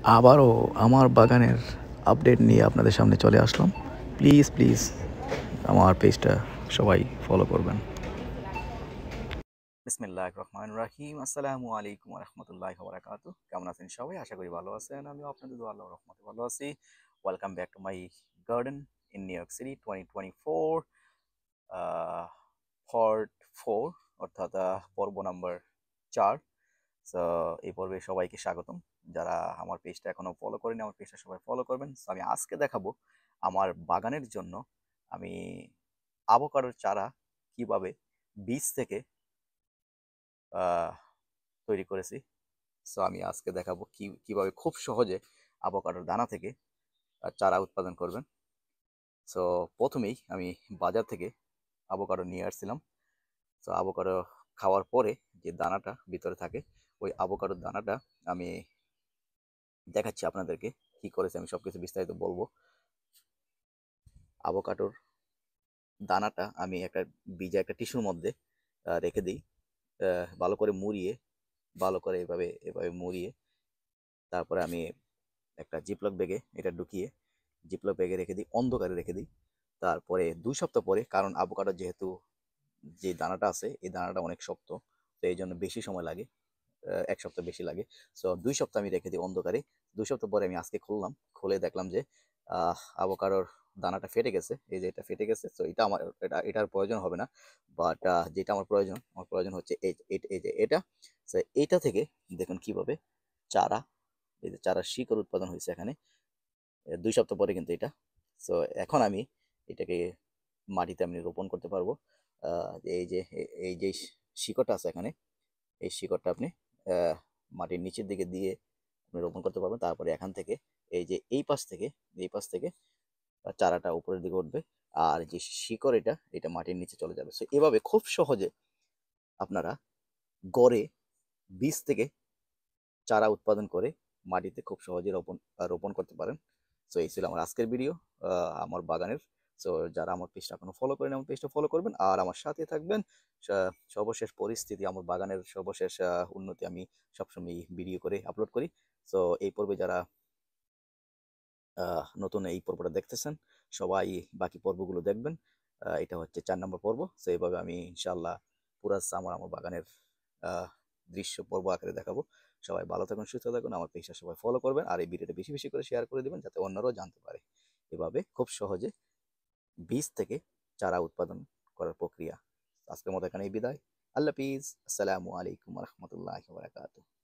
আবারও আমার বাগানের আপডেট নিয়ে আপনাদের সামনে চলে আসলাম। প্লিজ প্লিজ আমার পেজটা সবাই ফলো করবেন। বিসমিল্লাহির রহমানির রহিম। আসসালামু আলাইকুম ওয়া রাহমাতুল্লাহি ওয়া বারাকাতুহু। কেমন আছেন সবাই? আশা করি ভালো আছেন। আমিও আপনাদের দোয়া আল্লাহর রহমতে ভালো আছি। Welcome back to my garden in new York city 2024 part 4, অর্থাৎ পর্ব নাম্বার 4। সো এই পর্বে সবাইকে স্বাগতম। যারা আমার পেজটা এখনো ফলো করেনি, আমার পেজটা সবাই ফলো করবেন। সো আমি আজকে দেখাবো আমার বাগানের জন্য আমি আভোকাডোর চারা কিভাবে বীজ থেকে আহ, তৈরি করেছি। সো আমি আজকে দেখাবো কিভাবে খুব সহজে আভোকাডোর দানা থেকে চারা উৎপাদন করবেন। সো প্রথমেই আমি বাজার থেকে আভোকাডো নিয়ে আসছিলাম। সো আভোকাডো খাওয়ার পরে যে দানাটা ভিতরে থাকে, ওই আভোকাডোর দানাটা আমি দেখাচ্ছি আপনাদেরকে কি করেছে। আমি সবকিছু বিস্তারিত বলবো। আভোকাডোর দানাটা আমি একটা ভিজা একটা টিস্যুর মধ্যে রেখে দিই, ভালো করে মুড়িয়ে, ভালো করে এভাবে এভাবে মুড়িয়ে তারপরে আমি একটা জিপলক ব্যাগে এটা ঢুকিয়ে জিপলক ব্যাগে রেখে দিই, অন্ধকারে রেখে দিই। তারপরে 2 সপ্তাহ পরে, কারণ আভোকাডো যেহেতু যে দানাটা আছে এই দানাটা অনেক শক্ত, তো এই জন্য বেশি সময় লাগে, 1 সপ্তাহ বেশি লাগে। সো 2 সপ্তাহ আমি রেখে দিই অন্ধকারে। 2 সপ্তাহ পরে আমি আজকে খুললাম, খুলে দেখলাম যে আভোকাডোর দানাটা ফেটে গেছে। এই যে এটা ফেটে গেছে। তো এটা আমার এটার প্রয়োজন হবে না। বাট যেটা আমার প্রয়োজন হচ্ছে এই যে এটা। তো এইটা থেকে দেখুন কিভাবে চারা, এই যে চারা শিকড় উৎপাদন হয়েছে এখানে 2 সপ্তাহ পরে কিন্তু এটা। সো এখন আমি এটাকে মাটিতে আমি রোপণ করতে পারবো। এই যে শিকড়টা আছে এখানে, এই শিকড়টা আপনি আহ, মাটির নিচের দিকে দিয়ে আপনি রোপণ করতে পারবেন। তারপরে এখান থেকে এই যে এই পাশ থেকে চারাটা উপরের দিকে উঠবে, আর যে শিকড় এটা মাটির নিচে চলে যাবে। সো এভাবে খুব সহজে আপনারা গড়ে বীজ থেকে চারা উৎপাদন করে মাটিতে খুব সহজে রোপণ করতে পারেন। সো এই ছিল আমার আজকের ভিডিও আমার বাগানের। সো যারা আমার পেজটা এখনো ফলো করেন, আমার পেজটা ফলো করবেন আর আমার সাথে থাকবেন। সর্বশেষ পরিস্থিতি, আমার বাগানের সর্বশেষ উন্নতি আমি সবসময় ভিডিও করে আপলোড করি। সো এই পর্বে যারা নতুন এই পর্বটা দেখতেছেন, সবাই বাকি পর্বগুলো দেখবেন। এটা হচ্ছে 4 নম্বর পর্ব। সো এইভাবে আমি ইনশাল্লাহ পুরা আমার বাগানের আহ, দৃশ্য পর্ব আকারে দেখাবো। সবাই ভালো থাকুন, সুস্থ থাকুন, আমার পেজটা সবাই ফলো করবেন আর এই ভিডিওটা বেশি বেশি করে শেয়ার করে দিবেন যাতে অন্যরাও জানতে পারে। এভাবে খুব সহজে বীজ থেকে চারা উৎপাদন করার প্রক্রিয়া। আজকের মতো এখানেই বিদায়। আল্লাহ হাফিজ। আসসালামু আলাইকুম রহমতুল্লাহ বারাকাতুহু।